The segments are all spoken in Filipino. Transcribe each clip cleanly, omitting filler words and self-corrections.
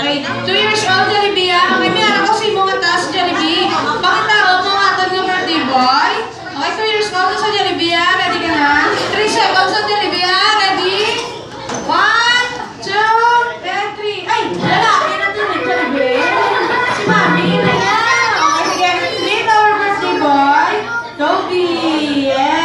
Okay, 2 years old, Jollibee. Okay, mayroon ko si mga taas, Jollibee. Pakitao mo atag ng birthday boy. Okay, 2 years old sa Jollibee. Ready ka na? 3 seconds sa Jollibee. Ready? 1, 2, and 3. Ay, lalaki na din eh, Jollibee. Si Mami na yan. Okay, sige. Meet our birthday boy, Toby. Yay!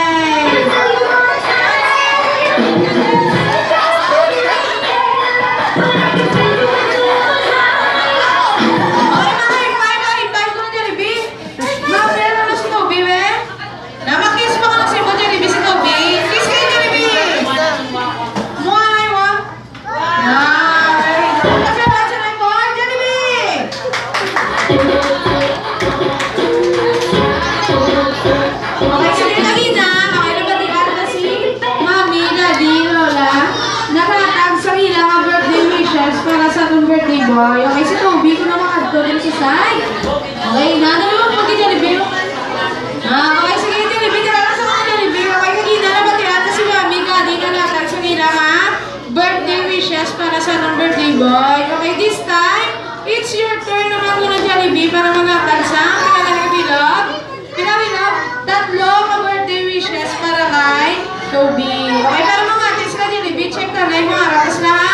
para sa atong birthday boy. Okay, si Toby ko na makadto din sa side. Okay, nanalo mo po din Jollibee. Okay, sige, Jollibee, tira na sa mga Jollibee. Okay, kagina na ba tira si Mami ka, di ka natin sa nila ha? Birthday wishes para sa atong birthday boy. Okay, this time, it's your turn naman muna Jollibee para mag-atag sa pinagalabilog. Pinabilog, tatlo ka birthday wishes para kay Toby. Okay, para mga atis ka Jollibee, check na na yung mga ratas na